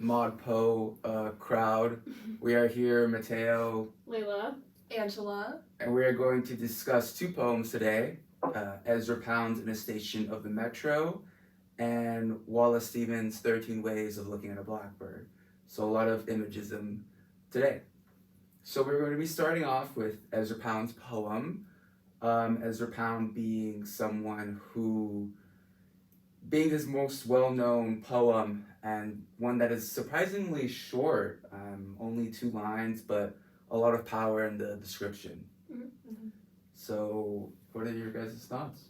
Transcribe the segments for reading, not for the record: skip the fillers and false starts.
MODPO crowd. We are here, Mateo, Layla, Angela, and we are going to discuss two poems today, Ezra Pound's In a Station of the Metro and Wallace Stevens' 13 Ways of Looking at a Blackbird. So a lot of imagism today. So we're going to be starting off with Ezra Pound's poem. Ezra Pound being someone who, being his most well-known poem and one that is surprisingly short, only 2 lines, but a lot of power in the description. Mm-hmm. So what are your guys' thoughts?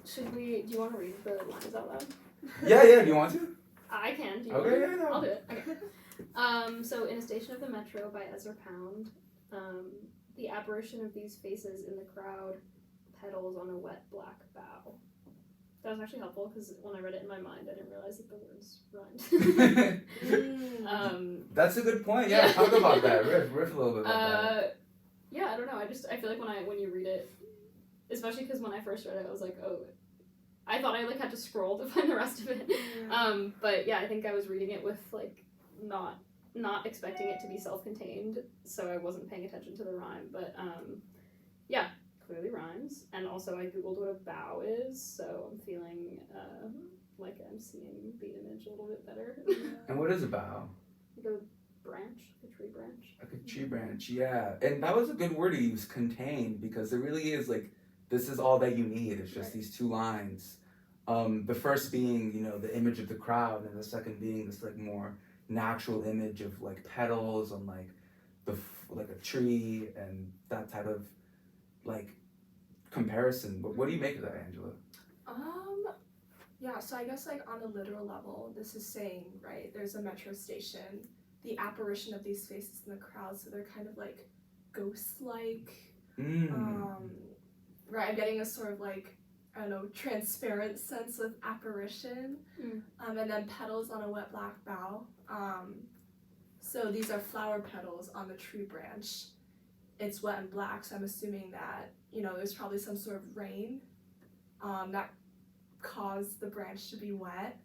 do you want to read the lines out loud? Yeah, do you want to? I can. Do you Okay, want to? yeah. I'll do it. Okay. So In a Station of the Metro by Ezra Pound. The apparition of these faces in the crowd, petals on a wet black bough. That was actually helpful because when I read it in my mind, I didn't realize that the words rhymed. That's a good point. Yeah, talk about that. Riff a little bit about that. Yeah, I don't know. I feel like when you read it, especially because when I first read it, I was like, oh, I thought I had to scroll to find the rest of it. But yeah, I think I was reading it with not expecting it to be self-contained, so I wasn't paying attention to the rhyme. But yeah, clearly rhymes. And also I googled what a bough is, so I'm feeling like I'm seeing the image a little bit better. And what is a bough? Like a branch, like a tree branch. Like a tree branch, yeah. And that was a good word to use, contained, because it really is like, this is all that you need. It's just these 2 lines. The first being, the image of the crowd, and the second being this like more natural image of like petals on like like a tree and that type of like comparison. But what do you make of that, Angela? Yeah, so I guess like on a literal level, this is saying, right, there's a metro station, the apparition of these faces in the crowd, so they're kind of like ghost-like. Right, I'm getting a sort of like, I don't know, transparent sense of apparition. And then petals on a wet black bough. So these are flower petals on the tree branch. It's wet and black, so I'm assuming that, there's probably some sort of rain that caused the branch to be wet.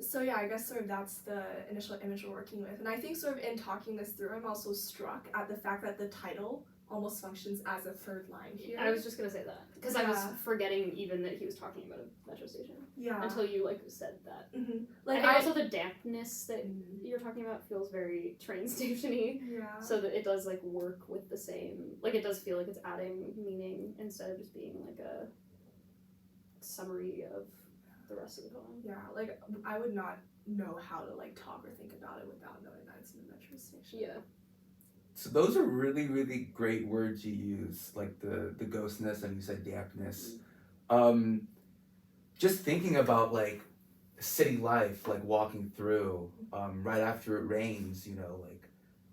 So yeah, I guess sort of that's the initial image we're working with. And I think sort of in talking this through, I'm also struck at the fact that the title almost functions as a third line here. I was just gonna say that because I was forgetting even that he was talking about a metro station. Yeah. Until you said that. Like I think also the dampness that you're talking about feels very train stationy. Yeah. So that it does work with the same. It does feel like it's adding meaning instead of just being a summary of the rest of the poem. Yeah. I would not know how to talk or think about it without knowing that it's in a metro station. Yeah. So those are really, really great words you use, like the ghostness, and you said dampness. Just thinking about city life, walking through, right after it rains,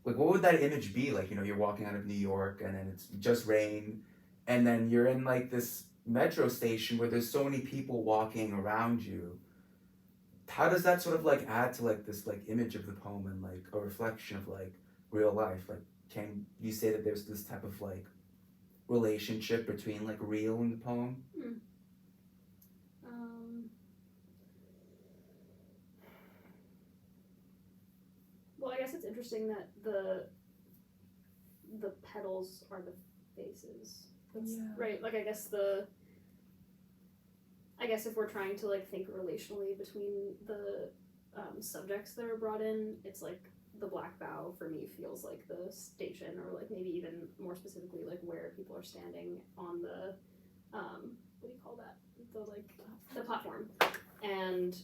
what would that image be? You're walking out of New York and then it's just rain, and then you're in this metro station where there's so many people walking around you. How does that sort of add to this image of the poem and a reflection of real life? Can you say that there's this type of relationship between real and the poem? Well, I guess it's interesting that the petals are the faces. That's, right? I guess if we're trying to think relationally between the subjects that are brought in, it's the black bough for me feels like the station, or maybe even more specifically where people are standing on the what do you call that, the platform, and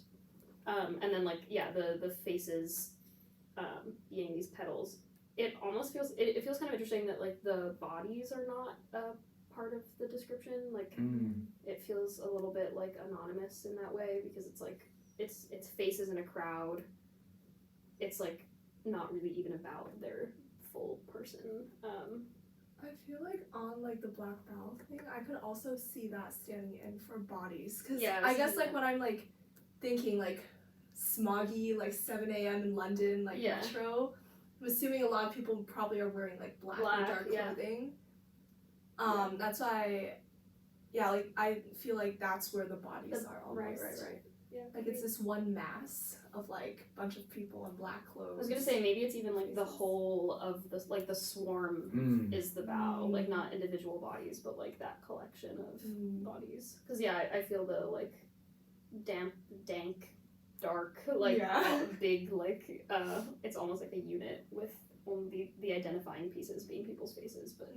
then the faces being these petals. It almost feels it feels kind of interesting that the bodies are not part of the description. It feels a little bit anonymous in that way, because it's faces in a crowd. It's not really even about their full person. I feel on the black bough thing, I could also see that standing in for bodies, because I guess when I'm thinking smoggy 7 a.m. in London metro, I'm assuming a lot of people probably are wearing black or dark clothing. That's why I feel that's where the bodies are almost. Right. Yeah. Like it's this one mass of like a bunch of people in black clothes. I was gonna say maybe it's even like the whole of the like the swarm is the bow, like not individual bodies, but like that collection of bodies. Because yeah, I feel the like dank, dark, like big, like it's almost like a unit with only the identifying pieces being people's faces. But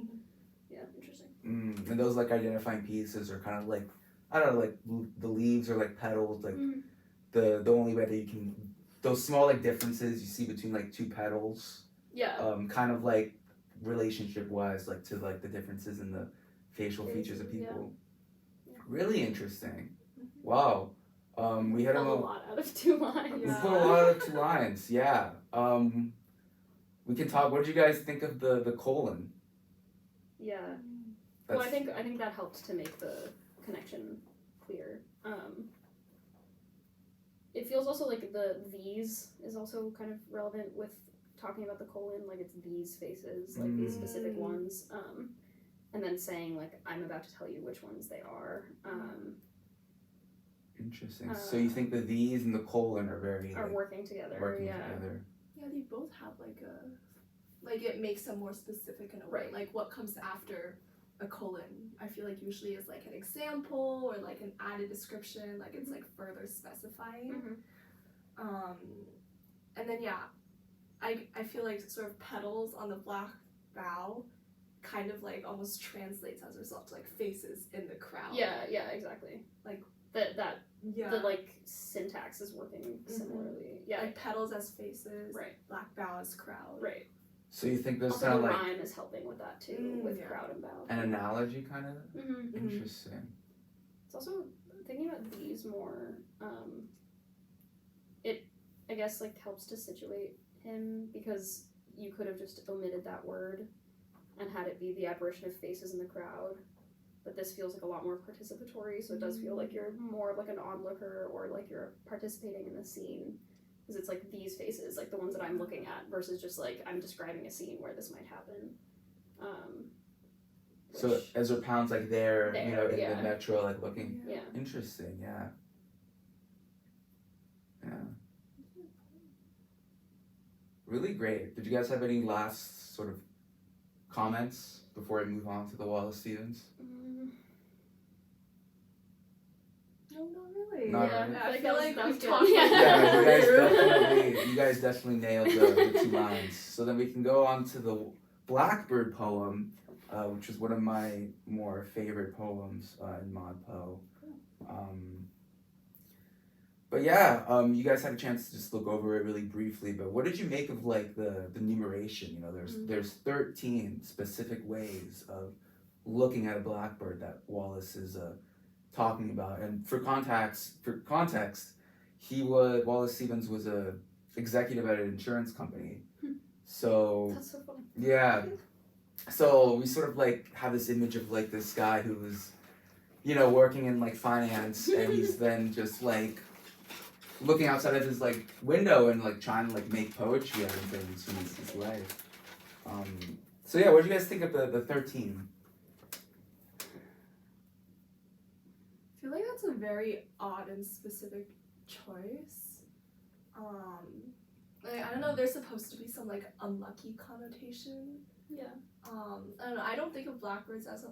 yeah, interesting. And those like identifying pieces are kind of like, I don't know, like the leaves or like petals, like the only way that you can, those small like differences you see between like two petals, kind of like relationship wise, like to like the differences in the facial features of people. Really interesting. Wow. We had a lot out of 2 lines. We put a lot out of 2 lines. Yeah. We can talk. What did you guys think of the colon? Yeah. Well, I think that helped to make the connection clear. It feels also like the these is also kind of relevant with talking about the colon, like it's these faces, like these specific ones, and then saying like I'm about to tell you which ones they are. Interesting. So you think that these and the colon are very like, working together? Together. Yeah, they both have like it makes them more specific in a way. Like what comes after a colon, I feel like usually is like an example or like an added description, like it's like further specifying. And then I feel like sort of petals on the black bow kind of like almost translates as a result to like faces in the crowd. Yeah, exactly. Like that the like syntax is working similarly. Yeah, like petals as faces, black bow as crowd. Right. So you think there's also kind of the like rhyme is helping with that too, with crowd and bow. An analogy kind of? Interesting. It's also thinking about these more, it I guess like helps to situate him because you could have just omitted that word and had it be the apparition of faces in the crowd. But this feels like a lot more participatory, so it does feel like you're more of like an onlooker or like you're participating in the scene. Because it's like these faces, like the ones that I'm looking at, versus just like I'm describing a scene where this might happen. So Ezra Pound's like there, you know, in the metro, like looking. Yeah. Interesting. Yeah. Really great. Did you guys have any last sort of comments before I move on to the Wallace Stevens? No, not really. Not really. I feel like we've talked. You guys definitely nailed the 2 lines. So then we can go on to the Blackbird poem, which is one of my more favorite poems in MODPO. But yeah, you guys had a chance to just look over it really briefly. But what did you make of like the numeration? You know, there's 13 specific ways of looking at a blackbird that Wallace is talking about. And for context, Wallace Stevens was a executive at an insurance company. So that's so funny. Yeah. So we sort of like have this image of like this guy who's, you know, working in like finance, and he's then just like looking outside of his like window and like trying to like make poetry out of things from his life. So yeah, what do you guys think of the 13? I feel like that's a very odd and specific choice. Like, I don't know, there's supposed to be some like unlucky connotation. Yeah. I don't know, I don't think of blackbirds as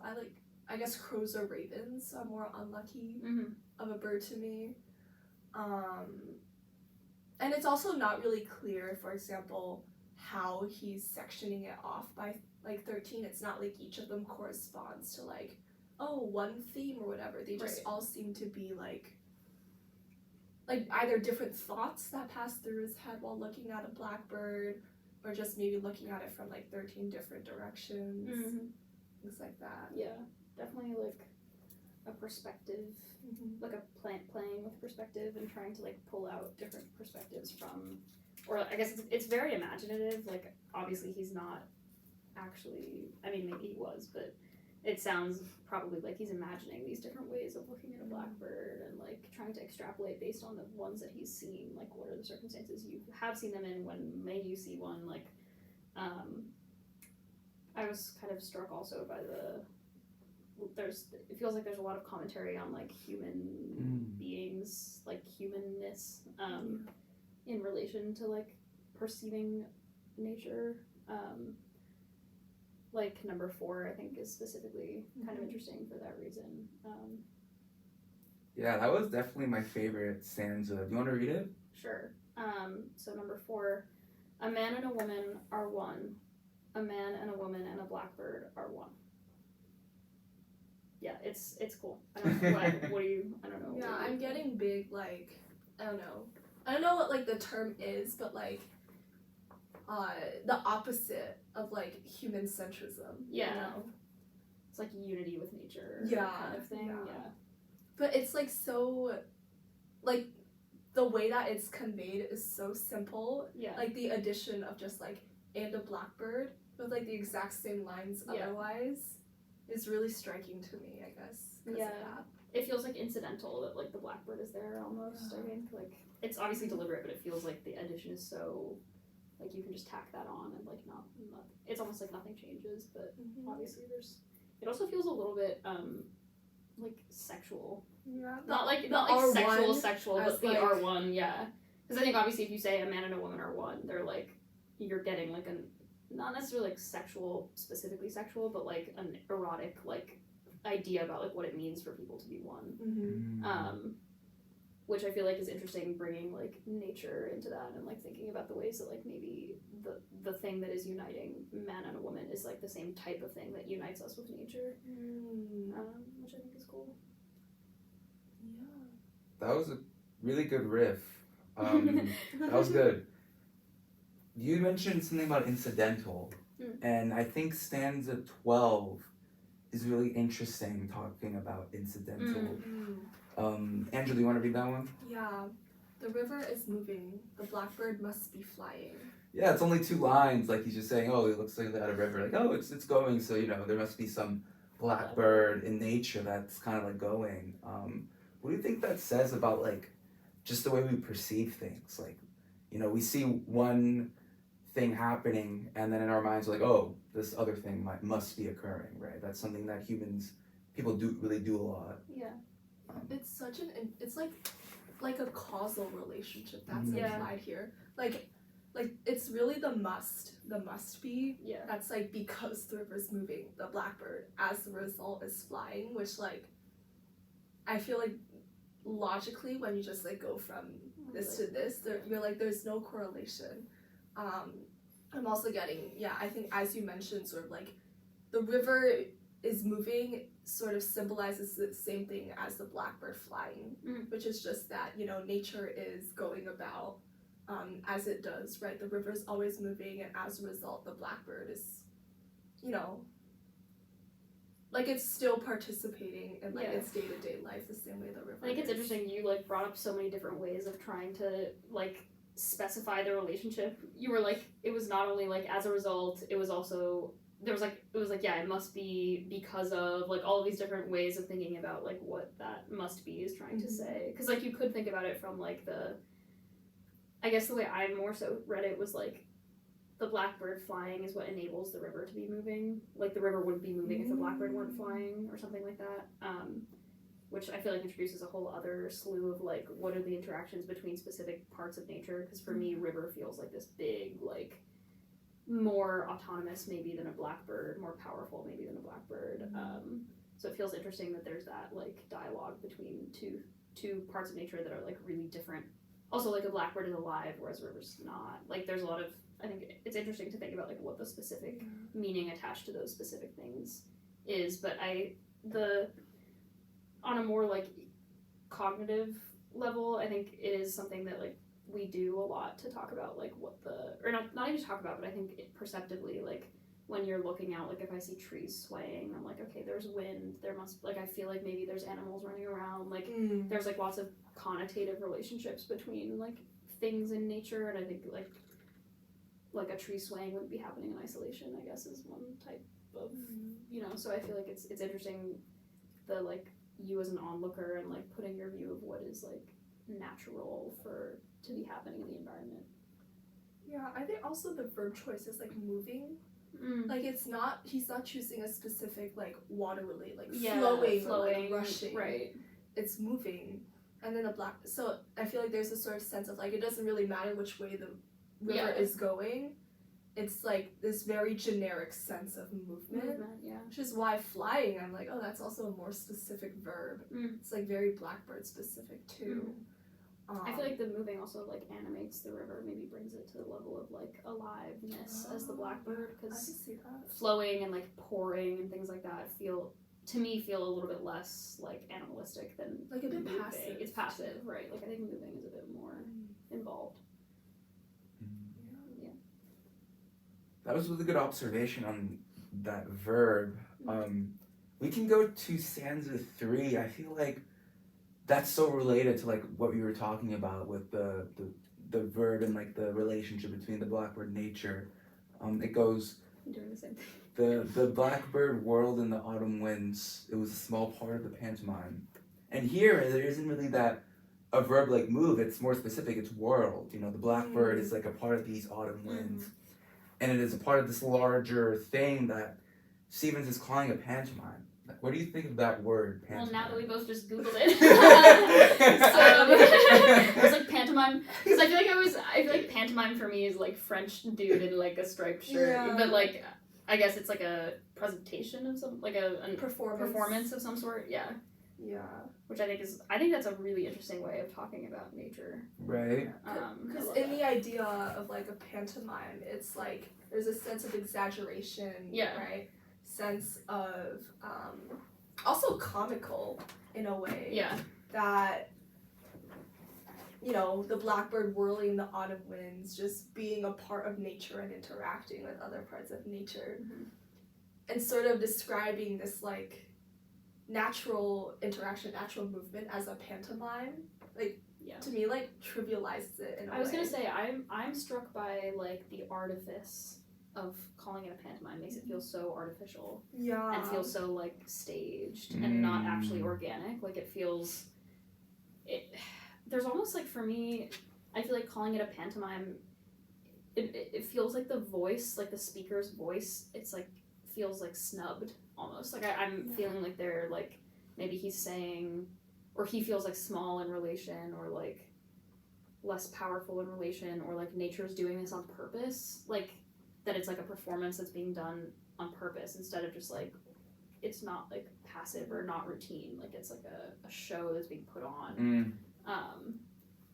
I guess crows or ravens are more unlucky of a bird to me. And it's also not really clear, for example, how he's sectioning it off by like 13. It's not like each of them corresponds to like, oh, one theme or whatever. They just all seem to be like either different thoughts that pass through his head while looking at a blackbird, or just maybe looking at it from like 13 different directions, things like that. Yeah, definitely like a perspective, like a plant playing with perspective and trying to like pull out different perspectives from, or I guess it's very imaginative. Like obviously he's not actually, I mean maybe he was, but it sounds probably like he's imagining these different ways of looking at a blackbird and like trying to extrapolate based on the ones that he's seen. Like what are the circumstances you have seen them in, when may you see one. Like I was kind of struck also by it feels like there's a lot of commentary on like human beings, like humanness, in relation to like perceiving nature. Like number 4, I think, is specifically kind of interesting for that reason. Yeah, that was definitely my favorite stanza. Do you want to read it? Sure. So number 4, a man and a woman are one. A man and a woman and a blackbird are one. Yeah, it's cool. I don't know what do you? I don't know. Yeah, I'm getting big, like, I don't know what like the term is, but like the opposite of like human centrism. Yeah. You know? It's like unity with nature. Yeah, Kind of thing. Yeah. But it's like so, like, the way that it's conveyed is so simple. Yeah. Like the addition of just like and a blackbird with like the exact same lines otherwise is really striking to me, I guess. Yeah. It feels like incidental that like the blackbird is there almost. I think like it's obviously deliberate, but it feels like the addition is so like you can just tack that on and like not it's almost like nothing changes, but obviously it also feels a little bit like sexual. Yeah. Not like sexual, but the R1, yeah. Because I think obviously if you say a man and a woman are one, they're like you're getting like not necessarily like specifically sexual, but like an erotic like idea about like what it means for people to be one. Which I feel like is interesting, bringing like nature into that and like thinking about the ways that like maybe the thing that is uniting man and a woman is like the same type of thing that unites us with nature, which I think is cool. That was a really good riff. That was good. You mentioned something about incidental, and I think stanza 12 is really interesting, talking about incidental. Angela, do you want to read that one? Yeah. The river is moving. The blackbird must be flying. Yeah, it's only 2 lines. Like he's just saying, oh, it looks like they had a river. Like, oh, it's going. So there must be some blackbird in nature that's kind of like going. What do you think that says about like just the way we perceive things? Like, we see one thing happening, and then in our minds we're like, oh, this other thing must be occurring, right? That's something that people really do a lot. Yeah. It's such it's like a causal relationship that's implied here. Like it's really the must be. Yeah. That's like because the river's moving, the blackbird as a result is flying, which like I feel like logically when you just like go from this to this, you're like there's no correlation. I'm also getting I think as you mentioned, sort of like the river is moving sort of symbolizes the same thing as the blackbird flying, which is just that nature is going about as it does, right? The river's always moving, and as a result the blackbird is like it's still participating in like its day-to-day life the same way the river I think it's interesting you like brought up so many different ways of trying to like specify the relationship. You were like it was not only like as a result, it was also it must be because of like all of these different ways of thinking about like what that must be is trying to say, because like you could think about it from like I guess the way I more so read it was like the blackbird flying is what enables the river to be moving, like the river wouldn't be moving if the blackbird weren't flying or something like that, which I feel like introduces a whole other slew of like what are the interactions between specific parts of nature, because for me river feels like this big like more autonomous maybe than a blackbird, more powerful maybe than a blackbird. So it feels interesting that there's that like dialogue between two parts of nature that are like really different. Also like a blackbird is alive whereas a river's not. Like there's a lot of, I think it's interesting to think about like what the specific meaning attached to those specific things is, but on a more like cognitive level, I think it is something that like we do a lot to talk about like not even talk about, but I think perceptively like when you're looking out, like if I see trees swaying, I'm like, okay, there's wind, there must like I feel like maybe there's animals running around, like there's like lots of connotative relationships between like things in nature, and I think like a tree swaying wouldn't be happening in isolation, I guess is one type of so I feel like it's interesting the like you as an onlooker and like putting your view of what is like natural to be happening in the environment. Yeah, I think also the verb choice is like moving. Like he's not choosing a specific like water relate, like Yeah, flowing, flowing, or like rushing. right. It's moving. And then so I feel like there's a sort of sense of like it doesn't really matter which way the river is going. It's like this very generic sense of movement. Yeah. Which is why flying, I'm like, oh, that's also a more specific verb. It's like very blackbird specific too. I feel like the moving also like animates the river, maybe brings it to the level of like aliveness as the blackbird, because flowing and like pouring and things like that feel a little bit less like animalistic than like a bit moving. passive. It's passive, right? Like I think moving is a bit more involved. Yeah. That was a really good observation on that verb. We can go to stanza 3. I feel like that's so related to like what we were talking about with the verb and like the relationship between the blackbird nature. It goes, I'm doing the same thing. the blackbird whirled in the autumn winds. It was a small part of the pantomime. And here there isn't really that a verb like move. It's more specific. It's whirled. You know, the blackbird is like a part of these autumn winds, and it is a part of this larger thing that Stevens is calling a pantomime. Like, what do you think of that word, pantomime? Well, now that we both just Googled it, I was like pantomime, because I feel like pantomime for me is like French dude in like a striped shirt, but like I guess it's like a presentation of some, like a performance of some sort, yeah. Which I think that's a really interesting way of talking about nature. Right. Because in the idea of like a pantomime, it's like there's a sense of exaggeration, right? Sense of also comical in a way, that you know, the blackbird whirling the autumn winds, just being a part of nature and interacting with other parts of nature, and sort of describing this like natural interaction, natural movement as a pantomime, like to me like trivializes it in a way. I was gonna say I'm struck by like the artifice of calling it a pantomime. Makes it feel so artificial, and feels so like staged and not actually organic. Like it feels there's almost like, for me, I feel like calling it a pantomime, it feels like the voice, like the speaker's voice, it's like feels like snubbed almost. Like I'm feeling like they're like, maybe he's saying, or he feels like small in relation, or like less powerful in relation, or like nature's doing this on purpose, like that it's like a performance that's being done on purpose instead of just like, it's not like passive or not routine, like it's like a show that's being put on.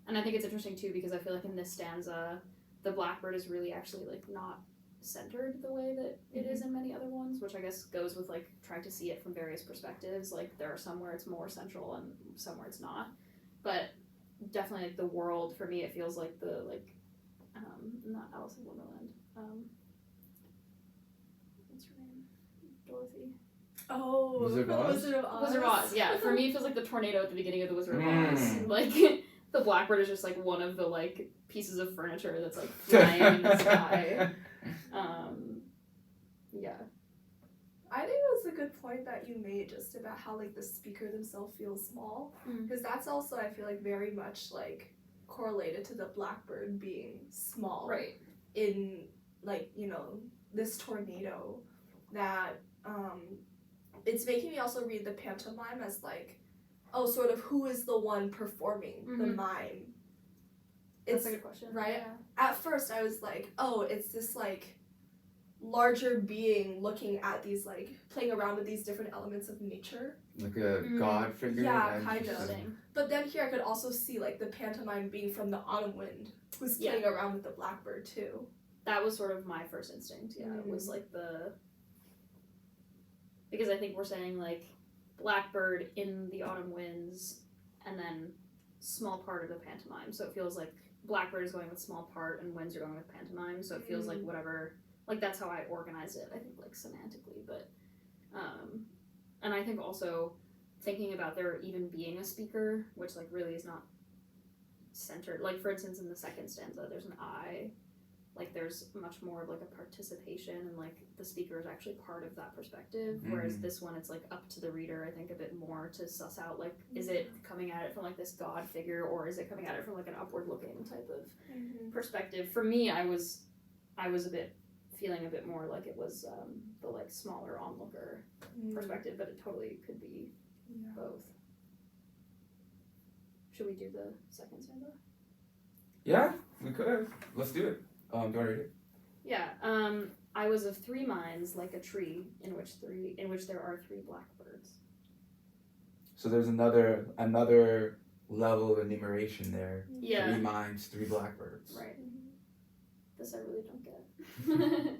And I think it's interesting too, because I feel like in this stanza the blackbird is really actually like not centered the way that it is in many other ones, which I guess goes with like trying to see it from various perspectives. Like there are some where it's more central and some where it's not, but definitely like the world, for me it feels like the like not Alice in Wonderland, what's her name, Dorothy. Oh, Wizard of Oz? Wizard of Oz. Wizard of Oz, yeah. For me, it feels like the tornado at the beginning of the Wizard of Oz. Like, the blackbird is just like one of the like pieces of furniture that's like flying in the sky. Yeah. I think it was a good point that you made just about how like the speaker themselves feels small, because that's also, I feel like, very much like correlated to the blackbird being small. Right. In like, you know, this tornado that it's making me also read the pantomime as like, oh, sort of who is the one performing the mime. That's a good question. Right? Yeah. At first I was like, oh, it's this like larger being looking at these like playing around with these different elements of nature. Like a god figure? Yeah, kind of. But then here I could also see like the pantomime being from the autumn wind, who's playing around with the blackbird too. That was sort of my first instinct, It was like because I think we're saying like blackbird in the autumn winds and then small part of the pantomime, so it feels like blackbird is going with small part and winds are going with pantomime, so it feels like whatever, like that's how I organized it, I think, like semantically. But and I think also thinking about there even being a speaker, which like really is not centered, like for instance in the second stanza there's an I, like there's much more of like a participation, and like the speaker is actually part of that perspective, whereas this one it's like up to the reader, I think, a bit more to suss out like, is it coming at it from like this god figure, or is it coming at it from like an upward looking type of perspective. For me, I was a bit feeling a bit more like it was the like smaller onlooker perspective, but it totally could be both. Should we do the second stanza? Yeah, we could. Let's do it. Do you want to read it? Yeah. I was of three minds like a tree in which there are three blackbirds. So there's another level of enumeration there. Yeah. 3 minds, 3 blackbirds. Right. This I really don't get.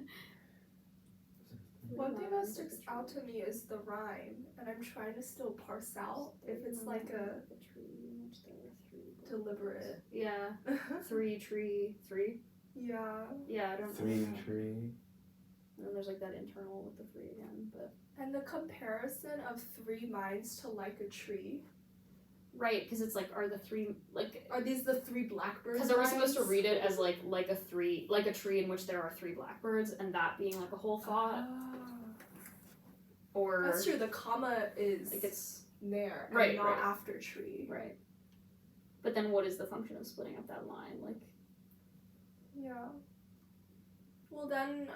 One thing that sticks out to me is the rhyme, and I'm trying to still parse out if it's like a deliberate. Yeah. 3 tree 3. Yeah. Yeah, I don't. 3 tree. And then there's like that internal with the 3 again, but. And the comparison of 3 minds to like a tree. Right, because it's like, are the 3 like? Are these the 3 blackbirds? Because are we supposed to read it as like a tree in which there are 3 blackbirds, and that being like a whole thought? Or that's true. The comma is like it's there, and right, not right. after tree. Right. But then, what is the function of splitting up that line? Like. Yeah. Well then,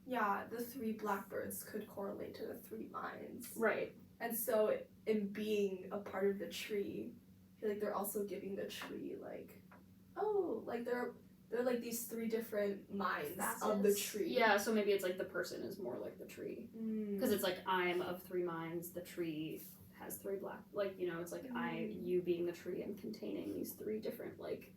yeah, the 3 blackbirds could correlate to the 3 minds. Right. And so, in being a part of the tree, I feel like they're also giving the tree like, oh, like they're like these 3 different minds of the tree. Yeah, so maybe it's like the person is more like the tree, because it's like I'm of 3 minds. The tree has 3 like it's like you being the tree and containing these 3 different like.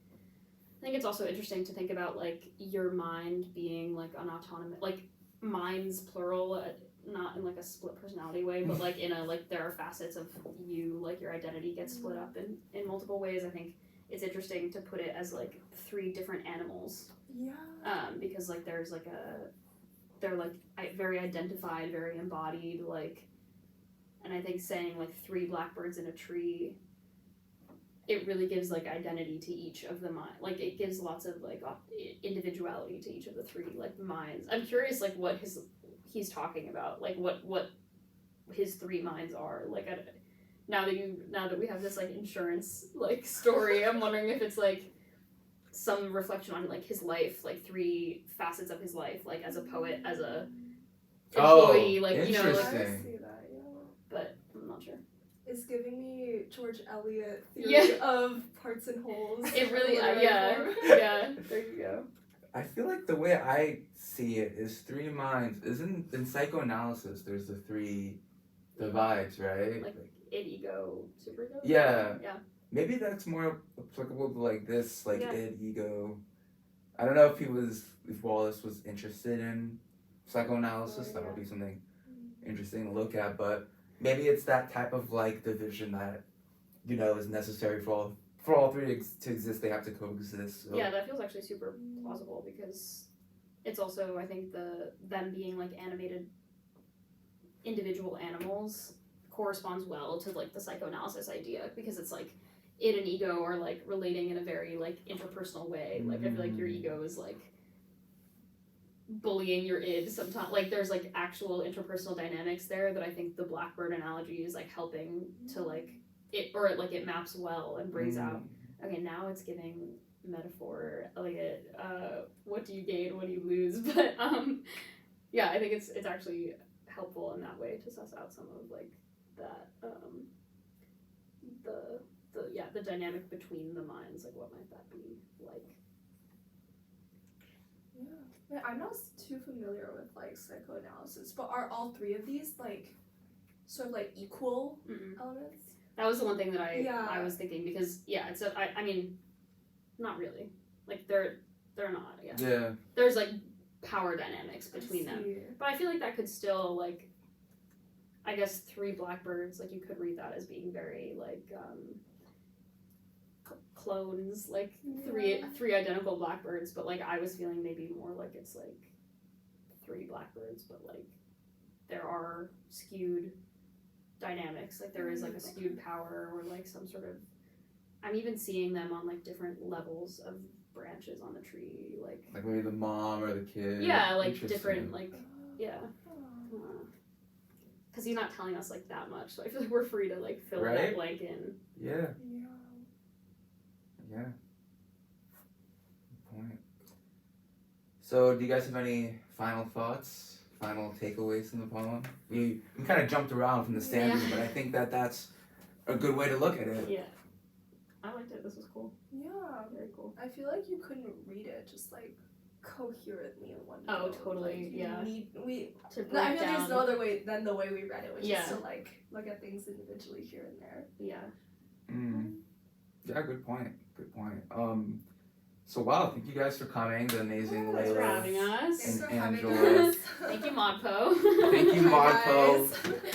I think it's also interesting to think about like your mind being like an autonomous, like minds plural, not in like a split personality way, but like in a like there are facets of you, like your identity gets split up in multiple ways. I think it's interesting to put it as like 3 different animals. Yeah. Because like there's like they're like very identified, very embodied, like, and I think saying like 3 blackbirds in a tree, it really gives like identity to each of the mind. Like it gives lots of like individuality to each of the 3 like minds. I'm curious like what he's talking about, like what his 3 minds are. Like now that we have this like insurance like story, I'm wondering if it's like some reflection on like his life, like 3 facets of his life, like as a poet, as a employee, like interesting. I see that, yeah. But I'm not sure. It's giving me George Eliot theory of parts and wholes. It really, yeah, there you go. I feel like the way I see it is 3 minds. Isn't in psychoanalysis there's the 3 divides, right? Like id, ego, superego? Yeah. Yeah. Maybe that's more applicable to like this, like Yeah. id, ego. I don't know if Wallace was interested in psychoanalysis. That would be something interesting to look at, but maybe it's that type of like division that is necessary for all 3 to exist. They have to coexist. So. Yeah, that feels actually super plausible, because it's also, I think, them being like animated individual animals corresponds well to like the psychoanalysis idea, because it's like id and ego are like relating in a very like interpersonal way. Like I feel like your ego is like bullying your id sometimes. Like there's like actual interpersonal dynamics there that I think the blackbird analogy is like helping to like it, or it maps well and brings out. Okay, now it's giving metaphor Eliot. What do you gain? What do you lose? But yeah, I think it's actually helpful in that way to suss out some of like that the dynamic between the minds. Like what might that be like? Yeah, I'm not too familiar with like psychoanalysis, but are all 3 of these like sort of like equal elements? That was the one thing that I was thinking, because it's I mean, not really. Like they're not. Yeah. There's like power dynamics between them, but I feel like that could still like, I guess 3 blackbirds, like you could read that as being very like clones, like 3 identical blackbirds, but like I was feeling maybe more like it's like 3 blackbirds, but like there are skewed dynamics, like there is like a skewed power, or like some sort of, I'm even seeing them on like different levels of branches on the tree, like maybe the mom or the kid. Yeah, like different, like because he's not telling us like that much, so I feel like we're free to like fill that blank in. Yeah. Good point. So, do you guys have any final thoughts, final takeaways from the poem? We kind of jumped around from the stanza, Yeah. but I think that's a good way to look at it. Yeah. I liked it. This was cool. Yeah. Very cool. I feel like you couldn't read it just like coherently in one Oh, go. totally, Like, you yeah. I To break feel like down. there's no other way than the way we read it, which Yeah. is to like look at things individually here and there. Yeah. Yeah, good point. Good point. So wow, thank you guys for coming. The amazing Yeah, Thanks for Layla having us. Thanks and for having Angela. us. Thank you, MODPO. Thank you, Hi, MODPO. guys.